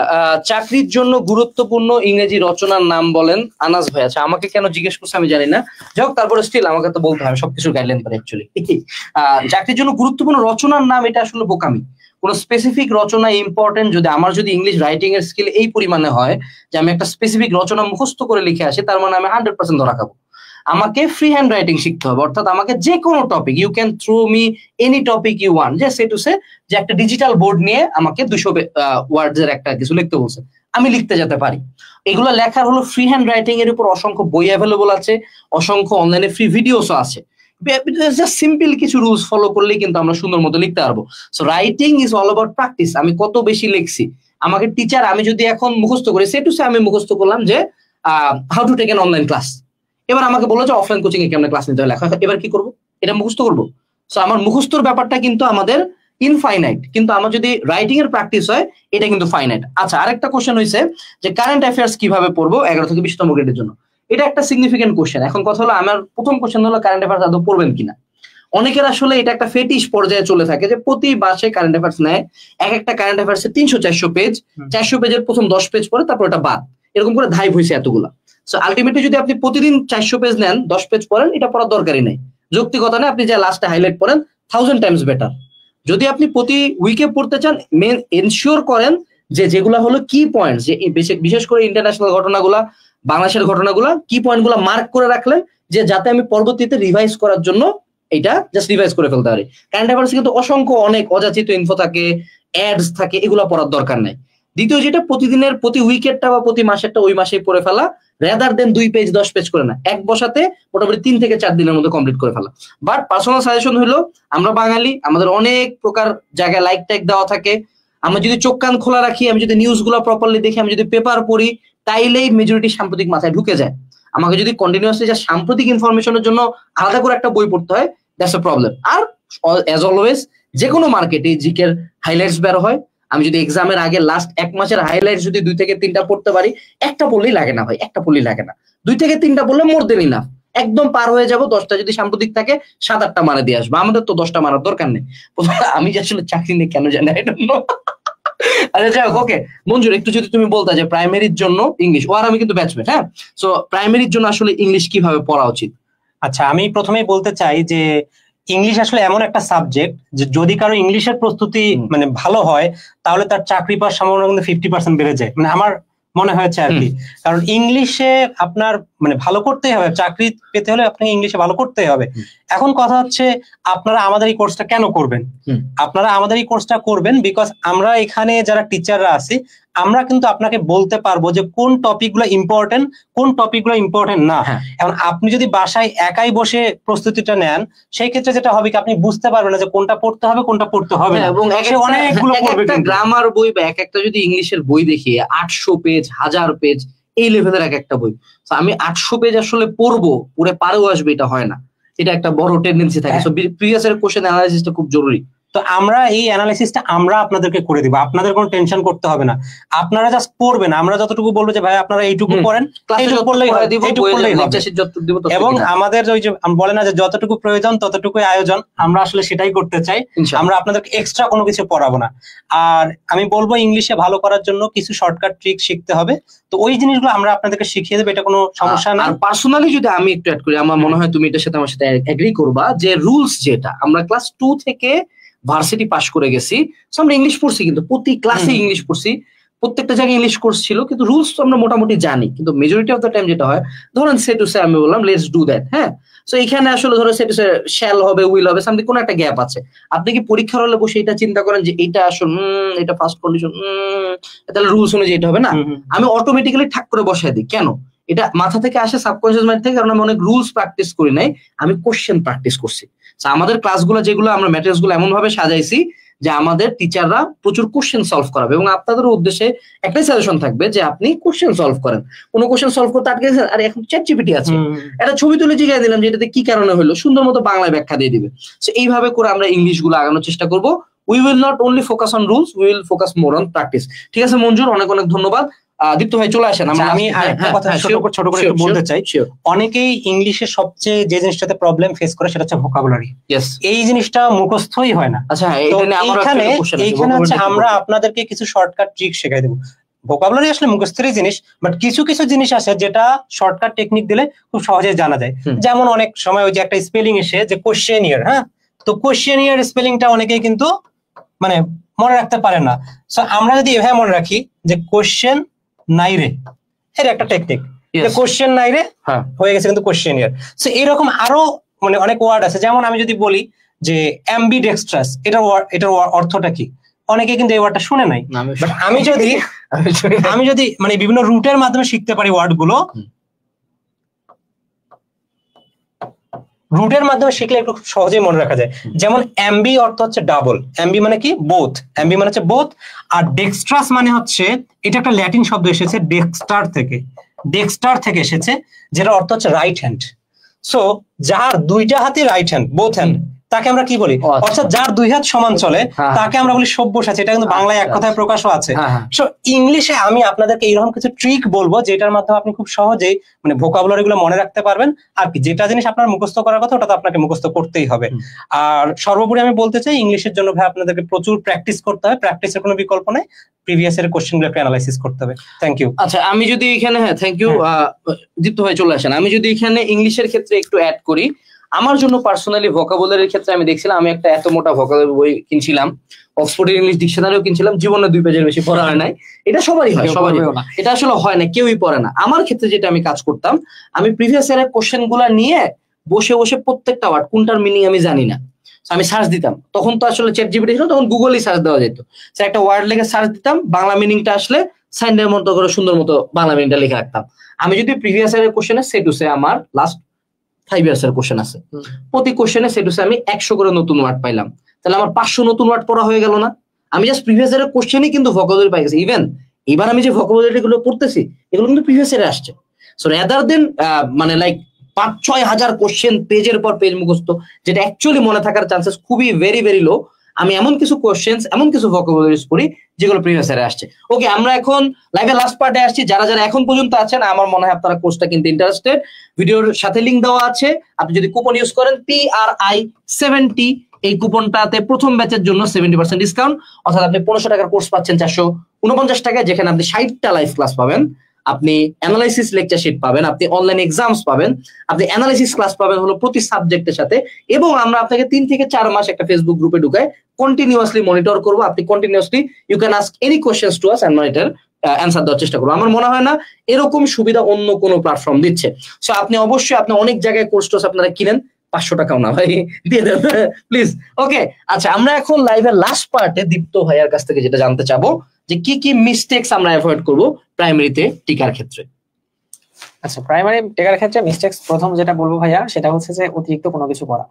চাকরির জন্য গুরুত্বপূর্ণ ইংরেজি রচনার নাম বলেন। আনাস ভাই, আচ্ছা আমাকে কেন জিজ্ঞেস করছে আমি জানি না, যাই হোক, তারপরে স্টিল আমাকে তো বলতে হবে, সবকিছু গাইডলাইন করে অ্যাকচুয়ালি। চাকরির জন্য গুরুত্বপূর্ণ রচনার নাম, এটা আসলে বোকামি। কোন স্পেসিফিক রচনা ইম্পর্টেন্ট, যদি ইংলিশ রাইটিং এর স্কিল এই পরিমাণে হয় যে আমি একটা স্পেসিফিক রচনা মুখস্থ করে লিখে আসি, তার মানে আমি 100% ধরা খাবো। আমাকে ফ্রি হ্যান্ড রাইটিং শিখতে হবে, অর্থাৎ আমাকে যে কোনো topic, you can throw me any topic you want, যে সে টু সে যে একটা ডিজিটাল বোর্ড নিয়ে আমাকে 200 ওয়ার্ডস এর একটা কিছু লিখতে বলছে, আমি লিখতে যেতে পারি। এগুলো লেখার হলো ফ্রি হ্যান্ড রাইটিং এর উপর অসংখ্য বই অ্যাভেলেবল আছে, অসংখ্য অনলাইনে ফ্রি ভিডিওসও আছে। জাস্ট সিম্পল কিছু রুলস ফলো করলেই কিন্তু আমরা সুন্দর মতো লিখতে পারবো। So writing is all about practice. আমি কত বেশি লিখছি, আমাকে টিচার, আমি যদি এখন মুখস্থ করি, সে টু সে আমি মুখস্থ করলাম যে how to take an online class, এবার আমাকে বললো যে অফলাইন কোচিং এ কেমন ক্লাস নিতে হয়, লেখা, এবার কি করবো, এটা মুখস্থ করবো। সো আমার মুখস্থর ব্যাপারটা কিন্তু আমাদের ইনফাইনাইট, কিন্তু আমার যদি রাইটিং এর প্র্যাকটিস হয় এটা কিন্তু ফাইনাইট। আচ্ছা, আরেকটা কোশ্চেন হয়েছে যে কারেন্ট অ্যাফেয়ার্স কিভাবে পড়বো 11 থেকে 20তম গ্রেডের জন্য, এটা একটা সিগনিফিকেন্ট কোশ্চেন। এখন কথা হলো, আমার প্রথম কোশ্চেন হলো কারেন্ট অ্যাফেয়ার্স আদৌ পড়বেন কিনা। অনেকের আসলে এটা একটা ফেটিশ পর্যায়ে চলে থাকে যে প্রতি মাসে কারেন্ট অ্যাফেয়ার্স নেয়, এক একটা কারেন্ট অ্যাফেয়ার্স 300-400 পেজ, 400 পেজের প্রথম 10 পেজ পরে তারপর এটা বাদ, এরকম করে ধাইপ হয়েছে এতগুলা। সো আলটিমেটলি যদি আপনি প্রতিদিন 400 পেজ নেন, 10 পেজ পড়েন, এটা পড়ার দরকারই নাই, যৌক্তিকতা নেই। আপনি যে লাস্টে হাইলাইট পড়েন 1000 টাইমস বেটার। যদি আপনি প্রতি উইকে পড়তে চান, মেন এনশিওর করেন যে যেগুলা হলো কি পয়েন্টস, যে বিশেষ করে ইন্টারন্যাশনাল ঘটনাগুলা, বাংলাদেশের ঘটনাগুলা, কি পয়েন্টগুলো মার্ক করে রাখলেন, যে যাতে আমি পরবর্তীতে রিভাইজ করার জন্য এটা জাস্ট রিভাইজ করে ফেলতে পারি। কারেন্ট অ্যাফেয়ার্স কিন্তু অসংখ্য অনেক অযাচিত ইনফো থাকে, অ্যাডস থাকে, এগুলো পড়ার দরকার নাই। দ্বিতীয় যেটা, প্রতিদিনের প্রতি উইকেটটা বা প্রতি মাসেরটা ওই মাসেই পড়ে ফেলা, রেদার দেন 2 পেজ 10 পেজ করে না, এক বসাতে মোটামুটি 3 থেকে 4 দিনের মধ্যে কমপ্লিট করে ফেলা। বাট পার্সোনাল সাজেশন হলো, আমরা বাঙালি, আমাদের অনেক প্রকার জায়গায় লাইক ট্যাগ দেওয়া থাকে, আমরা যদি চোখ কান খোলা রাখি, আমি যদি নিউজ গুলো প্রপারলি দেখি, আমি যদি পেপার পড়ি, তাইলেই মেজরিটি সাম্প্রতিক মাথায় ঢুকে যায়। আমাকে যদি কন্টিনিউয়াসলি যা সাম্প্রতিক ইনফরমেশনের জন্য আলাদা করে একটা বই পড়তে হয়, দ্যাটস এ প্রবলেম। আর অ্যাজ অলওয়েজ যে কোনো মার্কেটে জিকের হাইলাইটস বের হয়, আমি যদি এক্সামের আগে লাস্ট 1 মাসের হাইলাইটস যদি 2 থেকে 3টা পড়তে পারি, একটা পড়লেই লাগে না ভাই, একটা পড়লেই লাগে না, 2 থেকে 3টা পড়লে মোর দেন ইনাফ, একদম পার হয়ে যাব। 10টা যদি সাম্প্রতিক থাকে 7-8টা মারা দিয়ে আসবো, আমাদের তো 10টা মারার দরকার নেই। আমি যে আসলে চাকরি নিয়ে কেন জানি এটা। আচ্ছা যাই হোক, ওকে মঞ্জুর, একটু যদি তুমি বলতা যে প্রাইমারির জন্য ইংলিশ, আর আমি কিন্তু ব্যাচমেট, হ্যাঁ, সো প্রাইমারির জন্য আসলে ইংলিশ কিভাবে পড়া উচিত? আচ্ছা, আমি প্রথমেই বলতে চাই যে ইংলিশ আসলে এমন একটা সাবজেক্ট যে যদি কারো ইংলিশের প্রস্তুতি মানে ভালো হয়, তাহলে তার চাকরি পাওয়ার সম্ভাবনা কিন্তু 50% বেড়ে যায়, মানে আমার মনে হয়েছে আর কি। কারণ ইংলিশে আপনার মানে ভালো করতেই হবে, চাকরি পেতে হলে আপনাকে ইংলিশে ভালো করতেই হবে। এখন কথা হচ্ছে, আপনারা আমাদের এই কোর্সটা কেন করবেন? আপনারা আমাদের এই কোর্সটা করবেন বিকজ আমরা এখানে যারা টিচাররা আছি, আমরা কিন্তু আপনাকে বলতে পারবো যে কোন টপিকগুলো ইম্পর্টেন্ট, কোন টপিকগুলো ইম্পর্টেন্ট না। এখন আপনি যদি বাসায় একাই বসে প্রস্তুতিটা নেন, সেই ক্ষেত্রে যেটা হবে কি, আপনি বুঝতে পারবেন না যে কোনটা পড়তে হবে কোনটা পড়তে হবে না, এবং অনেকগুলো পড়বে। গ্রামার বই বা এক একটা যদি ইংলিশের বই দেখি 800 পেজ 1000 পেজ এই লেভেলের এক একটা বই, আমি 800 পেজ আসলে পড়বো, পুরো পারেও আসবে, এটা হয় না, এটা একটা বড় টেন্ডেন্সি থাকে। সো প্রিভিয়াস এর কোশ্চেন অ্যানালাইসিসটা খুব জরুরি। তো আমরা এই অ্যানালাইসিসটা আমরা আপনাদেরকে করে দিব, আপনাদের কোনো টেনশন করতে হবে না, আপনারা জাস্ট পড়বেন। আমরা যতটুকু বলবো যে ভাই আপনারা এইটুকু পড়েন, এবং আমাদের ওই যে বলে না যে যতটুকু প্রয়োজন ততটুকু আয়োজন, আমরা আসলে সেটাই করতে চাই। আমরা আপনাদেরকে এক্সট্রা কোনো কিছু পড়াবো না। আর আমি বলবো, ইংলিশে ভালো করার জন্য কিছু শর্টকাট ট্রিক শিখতে হবে, তো ওই জিনিসগুলো আমরা আপনাদেরকে শিখিয়ে দেবো, এটা কোনো সমস্যা না। আর পার্সোনালি যদি আমি একটু অ্যাড করি, আমার মনে হয় তুমি এটার সাথে আমার সাথে এগ্রি করবা যে রুলস, যেটা আমরা ক্লাস 2 থেকে ভার্সিটি পাস করে গেছি, আমরা ইংলিশ পড়ছি, কিন্তু প্রতি ক্লাসে ইংলিশ পড়ছি, প্রত্যেকটা জায়গায় ইংলিশ কোর্স ছিল, কিন্তু রুলস তো আমরা মোটামুটি জানি। কিন্তু মেজরিটি অফ দ্য টাইম যেটা হয়, ধরেন সে টু সে আমি বললাম লেটস ডু দ্যাট, হ্যাঁ, সো এখানে আসলে ধরো সে টু সে শ্যাল হবে, উইল হবে, সামথিং কোনো একটা গ্যাপ আছে। আপনি কি পরীক্ষার হলে বসে এটা চিন্তা করেন যে এটা আসলে এটা ফার্স্ট কন্ডিশন, তাহলে রুলস অনুযায়ী এটা হবে না, আমি অটোমেটিক্যালি ঠাক করে বসাই দিই। কেন? এটা মাথা থেকে আসে, সাবকনশিয়াস মাইন্ড থেকে, কারণ আমি অনেক রুলস প্র্যাকটিস করি নাই, আমি কোশ্চেন প্র্যাকটিস করছি। আমাদের ক্লাসগুলো যেগুলো আমরা ম্যাটেরিয়ালস গুলো এমন ভাবে সাজাইছি যে আমাদের টিচাররা প্রচুর কোশ্চেন সলভ করাবে, এবং আপনাদের উদ্দেশ্যে একটাই সাজেশন থাকবে যে আপনি কোশ্চেন সলভ করেন। কোনো কোশ্চেন সলভ করতে আটকে গেছেন, আর এখন চ্যাট জিপিটি আছে, একটা ছবি তুলে জিজ্ঞাসা দিলাম যে এটাতে কি কারণে হলো, সুন্দর মতো বাংলায় ব্যাখ্যা দিয়ে দিবে। সো এইভাবে করে আমরা ইংলিশ গুলো আগানোর চেষ্টা করবো। We will not only focus on rules, we will focus more on practice. ঠিক আছে মঞ্জুর, অনেক অনেক ধন্যবাদ। দীপ্ত ভাই চলে আসেন। আমি আরেকটা কথা ছোট করে একটু বলতে চাই। অনেকেই ইংলিশে সবচেয়ে যে জিনিসটাতে প্রবলেম ফেস করে সেটা হচ্ছে ভোকাবুলারি। এই জিনিসটা মুখস্থই হয় না। আচ্ছা, এইখানে হচ্ছে আমরা আপনাদেরকে কিছু শর্টকাট ট্রিক শেখাই দেবো। ভোকাবুলারি আসলে মুখস্থেরই জিনিস, বাট কিছু কিছু জিনিস আছে যেটা শর্টকাট টেকনিক দিলে খুব সহজে জানা যায়। যেমন অনেক সময় ওই যে একটা স্পেলিং এসে যে কোশ্চেনিয়ার, হ্যাঁ, তো কোশ্চেনিয়ার স্পেলিংটা অনেকেই কিন্তু মানে মনে রাখতে পারে না। সো আমরা যদি এভাবে মনে রাখি যে কোশ্চেন নাই রে, এর একটা টেকনিক, কোশ্চেন নাই রে হয়ে গেছে কিন্তু কোশ্চেন ইয়ার। সো এরকম আরো মানে অনেক ওয়ার্ড আছে, যেমন আমি যদি বলি যে অ্যাম্বিডেক্সট্রাস, এটার অর্থটা কি? অনেকে কিন্তু এই ওয়ার্ডটা শুনে নাই। বাট আমি যদি মানে বিভিন্ন রুটের মাধ্যমে শিখতে পারি ওয়ার্ড গুলো, রুটের মাধ্যমে শিখলে একটু খুব সহজেই মনে রাখা যায়। যেমন অ্যাম্বি অর্থ হচ্ছে ডাবল, অ্যাম্বি মানে কি বোথ, অ্যাম্বি মানে হচ্ছে বোথ। আর ডেক্সট্রাস মানে হচ্ছে, এটা একটা ল্যাটিন শব্দ এসেছে ডেক্সটার থেকে এসেছে, যেটা অর্থ হচ্ছে রাইট হ্যান্ড। সো যার দুইটা হাতই রাইট হ্যান্ড, বোথ হ্যান্ড, তাকে আমরা কি বলি? অর্থাৎ যার দুই হাত সমান চলে তাকে আমরা বলি সব্যসাচী। এটা কিন্তু বাংলায় এক কথায় প্রকাশও আছে। সো ইংলিশে আমি আপনাদেরকে এইরকম কিছু ট্রিক বলবো যেটার মাধ্যমে আপনি খুব সহজেই মানে ভোকাবুলারি গুলো মনে রাখতে পারবেন। আর কি যেটা জিনিস আপনার মুখস্থ করার কথা ওটা তো আপনাকে মুখস্থ করতেই হবে। আর সর্বোপরি আমি বলতে চাই, ইংলিশের জন্য ভাই আপনাদেরকে প্রচুর প্র্যাকটিস করতে হবে, প্র্যাকটিসের কোনো বিকল্প নাই, প্রিভিয়াস এর কোশ্চেন গুলো একটু অ্যানালাইসিস করতে হবে। Thank you. আচ্ছা, আমি যদি এখানে থ্যাংক ইউ দীপ্ত ভাই, চলে আসেন। আমি যদি এখানে ইংলিশের ক্ষেত্রে একটু অ্যাড করি, আমার জন্য পার্সোনালি ভোকাবুলারির ক্ষেত্রে আমি দেখছিলাম, আমি একটা এত মোটা ভোকাবুলারি বই কিনছিলাম, অক্সফোর্ডের ইংলিশ ডিকশনারিও কিনছিলাম, জীবনে 2 পেজের বেশি পড়া হয় নাই। এটা সবারই হয়, সবারই, এটা আসলে হয় না, কেউই পড়ে না। আমার ক্ষেত্রে যেটা আমি কাজ করতাম, আমি প্রিভিয়াস ইয়ারের কোশ্চেন গুলা নিয়ে বসে বসে প্রত্যেকটা ওয়ার্ড কোনটার মিনিং আমি জানি না, আমি সার্চ দিতাম। তখন তো আসলে চ্যাট জিপিটি ছিল, তখন গুগলেই সার্চ দেওয়া যেত। একটা ওয়ার্ড লিখে সার্চ দিতাম, বাংলা মিনিংটা আসলে সাইনের মতো করে সুন্দর মতো বাংলা মিনিংটা লিখে রাখতাম। আমি যদি প্রিভিয়াস ইয়ারের কোশ্চেনে সে টু সে আমার লাস্ট 5 ইয়ার্স এর কোশ্চেন আছে, প্রতি কোশ্চেনে সে টু সে আমি 100 করে নতুন ওয়ার্ড পাইলাম, তাহলে আমার 500 নতুন ওয়ার্ড পড়া হয়ে গেল না? আমি জাস্ট প্রিভিয়াস ইয়ারের কোশ্চেনই কিন্তু ভোকাবুলারি পাই গেছি। ইভেন এবার আমি যে ভোকাবুলারি গুলো পড়তেছি এগুলো কিন্তু প্রিভিয়াস ইয়ারে আসছে। সো রাদার দেন মানে লাইক 5-6 হাজার কোশ্চেন পেজের পর পেজ মুখস্থ, যেটা অ্যাকচুয়ালি মনে থাকার চান্সেস খুবই ভেরি ভেরি লো, আমি এমন কিছু কোশ্চেন, এমন কিছু ভোকাবুলারিজ পড়ি যেগুলো প্রিভিয়াস ইয়ারে আসছে। ওকে, আমরা এখন লাইভের লাস্ট পার্টে আসছি। যারা যারা এখন পর্যন্ত আছেন, আমার মনে হয় আপনারা কোর্সটা কিন্তু ইন্টারেস্টেড, ভিডিওর সাথে লিংক দেওয়া আছে। আপনি যদি কুপন ইউজ করেন PRI70, এই কুপনটাতে প্রথম ব্যাচের জন্য 70% ডিসকাউন্ট, অর্থাৎ আপনি 1500 টাকার কোর্স পাচ্ছেন 449 টাকায়, যেখানে আপনি 60টা লাইভ ক্লাস পাবেন, আপনি অ্যানালাইসিস লেকচার শিট পাবেন, আপনি অনলাইন এক্সামস পাবেন, আপনি অ্যানালাইসিস ক্লাস পাবেন হলো প্রতি সাবজেক্টের সাথে, এবং আমরা আপনাকে 3 থেকে 4 মাস একটা ফেসবুক গ্রুপে ঢুকায় কন্টিনিউয়াসলি মনিটর করবো। আপনি continuously you can ask any questions to us and monitor answer দেওয়ার চেষ্টা করবো। আমার মনে হয় না এরকম সুবিধা অন্য কোনো প্ল্যাটফর্ম দিচ্ছে। সো আপনি অবশ্যই, আপনি অনেক জায়গায় কোর্স টোর্স আপনারা কিনেন, 500 টাকাও না ভাই, দিয়ে দেন প্লিজ। ওকে, আচ্ছা, আমরা এখন লাইভের লাস্ট পার্টে দীপ্ত ভাইয়ার কাছ থেকে যেটা জানতে চাবো, যে কি কি মিস্টেকস আমরা অ্যাভয়েড করবো প্রাইমারিতে টিকার ক্ষেত্রে। আচ্ছা, প্রাইমারি টিকার ক্ষেত্রে মিস্টেকস প্রথম যেটা বলবো ভাইয়া, সেটা হচ্ছে যে অতিরিক্ত কোনো কিছু করা।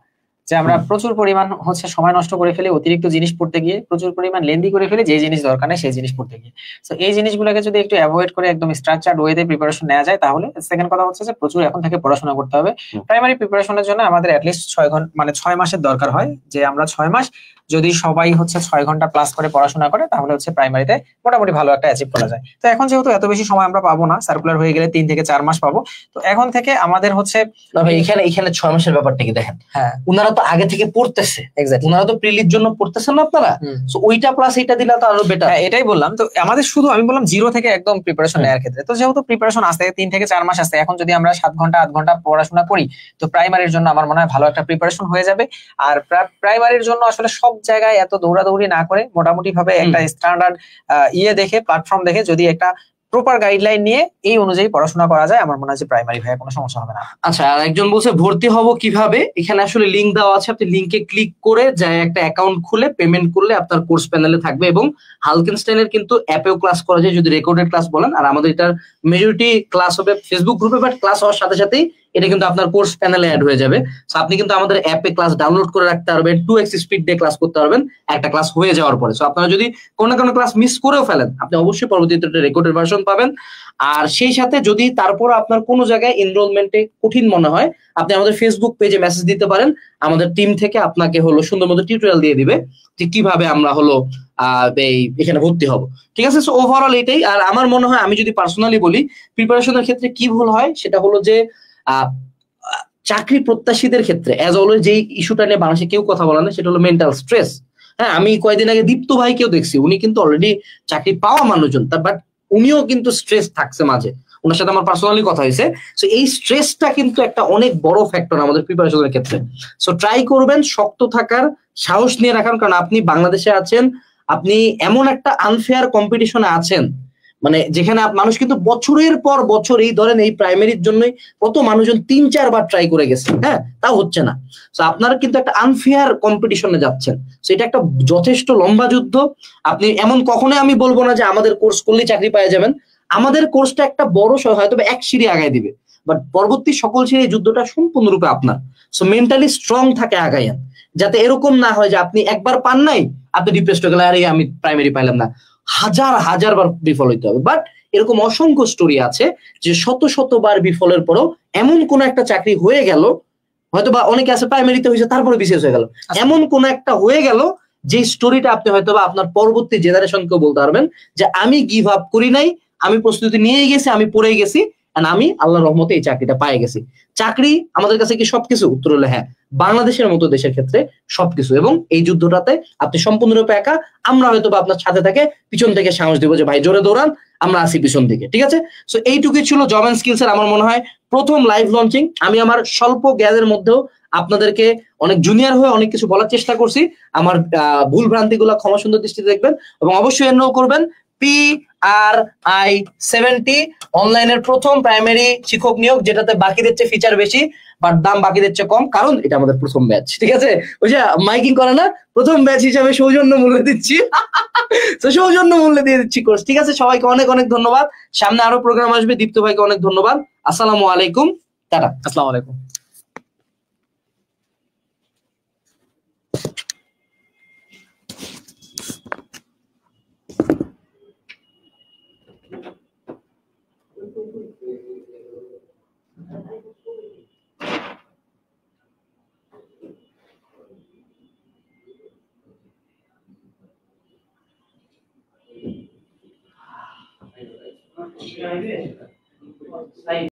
যে আমরা প্রচুর পরিমাণ হচ্ছে সময় নষ্ট করে ফেলি অতিরিক্ত জিনিস পড়তে গিয়ে, প্রচুর পরিমাণ লেন্দি করে ফেলি যে জিনিস দরকার নেই সেই জিনিস পড়তে গিয়ে। তো এই জিনিসগুলোকে যদি একটু অ্যাভয়েড করে একদম স্ট্রাকচার্ড ওয়েতে প্রিপারেশন নেওয়া যায়, তাহলে সেকেন্ড কথা হচ্ছে যে প্রচুর এখন থেকে পড়াশোনা করতে হবে। প্রাইমারি প্রিপারেশনের জন্য আমাদের অ্যাটলিস্ট 6 ঘন্টা মানে 6 মাসের দরকার হয়। যে আমরা 6 মাস যদি সবাই হচ্ছে 6 ঘন্টা প্লাস করে পড়াশোনা করে, তাহলে হচ্ছে প্রাইমারিতে মোটামুটি ভালো একটা অ্যাচিভ করা যায়। তো এখন যেহেতু এত বেশি সময় আমরা পাবো না, সার্কুলার হয়ে গেলে 3 থেকে 4 মাস পাবো, তো এখন থেকে আমাদের হচ্ছে এখানে 6 মাসের ব্যাপারটা কি দেখেন, হ্যাঁ, ওনারা তো আগে থেকে পড়তেছে, এক্স্যাক্টলি, ওনারা তো প্রিলির জন্য পড়তেছেন না আপনারা, সো ওইটা প্লাস এইটা দিলে তো আরো বেটার। এটাই বললাম। তো আমাদের শুধু আমি বললাম জিরো থেকে একদম প্রিপারেশন নেওয়ার ক্ষেত্রে, তো যেহেতু প্রিপারেশন আসতে 3 থেকে 4 মাস আসতে, এখন যদি আমরা 7 ঘন্টা 8 ঘন্টা পড়াশোনা করি, তো প্রাইমারির জন্য আমার মনে হয় ভালো একটা প্রিপারেশন হয়ে যাবে। আর প্রাইমারির জন্য আসলে সব জায়গায় এত দৌড়াদৌড়ি না করে মোটামুটি ভাবে একটা স্ট্যান্ডার্ড দেখে, প্ল্যাটফর্ম দেখে যদি একটা প্রপার গাইডলাইন নিয়ে এই অনুযায়ী পড়াশোনা করা যায়, আমার মনে হয় যে প্রাইমারি ভাইয়া কোনো সমস্যা হবে না। আচ্ছা, আর একজন বলছে ভর্তি হব কিভাবে, এখানে আসলে লিংক দেওয়া আছে, আপনি লিংকে ক্লিক করে যায় একটা অ্যাকাউন্ট খুলে পেমেন্ট করলে আপনার কোর্স প্যানেলে থাকবে, এবং হালকেনস্টাইনের কিন্তু অ্যাপেও ক্লাস করা যায় যদি রেকর্ডেড ক্লাস বলেন। আর আমাদের এটার মেজরিটি ক্লাস হবে ফেসবুক গ্রুপে, বাট ক্লাস হওয়ার সাথে সাথেই এটা কিন্তু আপনার কোর্স প্যানেলে অ্যাড হয়ে যাবে। সো আপনি কিন্তু আমাদের অ্যাপে ক্লাস ডাউনলোড করে রাখতে পারবেন, 2x স্পিড দিয়ে ক্লাস করতে পারবেন একটা ক্লাস হয়ে যাওয়ার পরে। সো আপনারা যদি কোনো ক্লাস মিস করেও ফেলেন, আপনি অবশ্যই পরবর্তীতে রেকর্ডেড ভার্সন পাবেন। আর সেই সাথে যদি তারপর আপনার কোনো জায়গায় এনরোলমেন্টে কঠিন মনে হয়, আপনি আমাদের ফেসবুক পেজে মেসেজ দিতে পারেন, আমাদের টিম থেকে আপনাকে হলো সুন্দর মতো টিউটোরিয়াল দিয়ে দিবে যে কিভাবে আমরা হলো এখানে ভর্তি হব। ঠিক আছে, সো ওভারঅল এটাই। আর আমার মনে হয়, আমি যদি পার্সোনালি বলি, প্রিপারেশনের ক্ষেত্রে কি ভুল হয় সেটা হলো যে চাকরি প্রত্যাশীদের ক্ষেত্রে অ্যাজ অলওয়েজ যেই ইস্যুটা নিয়ে বাংলাদেশে কেউ কথা বলে না, সেটা হলো মেন্টাল স্ট্রেস। হ্যাঁ, আমি কয়েকদিন আগে দীপ্ত ভাইকেও দেখছি, উনি কিন্তু অলরেডি চাকরি পাওয়া মানুষজন, বাট উনিও কিন্তু স্ট্রেস থাকছে মাঝে, ওনার সাথে আমার পার্সোনালি কথা হয়েছে। সো এই স্ট্রেসটা কিন্তু একটা অনেক বড় ফ্যাক্টর আমাদের প্রিপারেশনের ক্ষেত্রে। সো ট্রাই করবেন শক্ত থাকার, সাহস নিয়ে রাখার, কারণ আপনি বাংলাদেশে আছেন, আপনি এমন একটা আনফেয়ার কম্পিটিশনে আছেন, মানে যেখানে মানুষ কিন্তু বছরের পর বছর এই ধরেন এই প্রাইমারির জন্যই কত মানুষজন 3-4 বার ট্রাই করে গেছে, হ্যাঁ, তাও হচ্ছে না। তো আপনারা কিন্তু একটা আনফেয়ার কম্পিটিশনে যাচ্ছেন, সেটা একটা যথেষ্ট লম্বা যুদ্ধ। আপনি এমন কখনোই আমি বলবো না যে আমাদের কোর্স করলেই চাকরি পেয়ে যাবেন। আমাদের কোর্সটা একটা বড় হয়তো এক সিঁড়ি আগায় দিবে, বাট পরবর্তী সকল সিঁড়ি যুদ্ধটা সম্পূর্ণরূপে আপনার। সো মেন্টালি স্ট্রং থাকে আগাইয়েন, যাতে এরকম না হয় যে আপনি একবার পান নাই আপনি ডিপ্রেসড হয়ে গেলেন, আরে আমি প্রাইমারি পাইলাম না, হাজার বার বিফল হইতে হবে। বাট এরকম অসংখ্য স্টোরি আছে যে শতবার বিফলের পরেও এমন কোন একটা চাকরি হয়ে গেল, হয়তো বা অনেকে আছে প্রাইমারিতে হয়েছে তারপরে বিসিএস হয়ে গেল, এমন কোন একটা হয়ে গেল যে স্টোরিটা আপনি হয়তো বা আপনার পরবর্তী জেনারেশনকেও বলতে পারবেন যে আমি গিভ আপ করি নাই, আমি প্রস্তুতি নিয়ে গেছি, আমি পড়ে গেছি, আমি আল্লাহর রহমতে এই চাকরিটা পাই গেছি। চাকরি আমাদের কাছে কি সবকিছু? উত্তর হলো হ্যাঁ, বাংলাদেশের মতো দেশের ক্ষেত্রে সবকিছু। এবং এই যুদ্ধটাতে আপনি সম্পূর্ণরূপে একা, আমরা হয়তো বা আপনার সাথে থাকে, পিছন থেকে সাহস দিব যে ভাই জোরে দৌড়ান, আমরা আসি পিছন দিকে, ঠিক আছে? সো এইটুকুই ছিল জব এন্ড স্কিলস এর আমার মনে হয় প্রথম লাইভ লঞ্চিং। আমি আমার স্বল্প জ্ঞানের মধ্যেও আপনাদেরকে অনেক জুনিয়র হয়ে অনেক কিছু বলার চেষ্টা করছি। আমার ভুল ভ্রান্তি গুলা ক্ষমা সুন্দর দৃষ্টিতে দেখবেন এবং অবশ্যই এনরোল করবেন। PRI 70 অনলাইনের প্রথম প্রাইমারি শিক্ষক নিয়োগ, যেটাতে বাকিদের চেয়ে ফিচার বেশি বাট দাম বাকিদের চেয়ে কম, কারণ এটা আমাদের প্রথম ব্যাচ, ঠিক আছে? ওই যে মাইকিং করে না, প্রথম ব্যাচ হিসাবে সৌজন্য মূল্য দিচ্ছি। তো সৌজন্য মূল্য দিয়ে দিচ্ছি কোর্স, ঠিক আছে? সবাইকে অনেক অনেক ধন্যবাদ। সামনে আরো প্রোগ্রাম আসবে। দীপ্ত ভাইকে অনেক ধন্যবাদ। আসসালামু আলাইকুম, টাটা। আসসালামু আলাইকুম।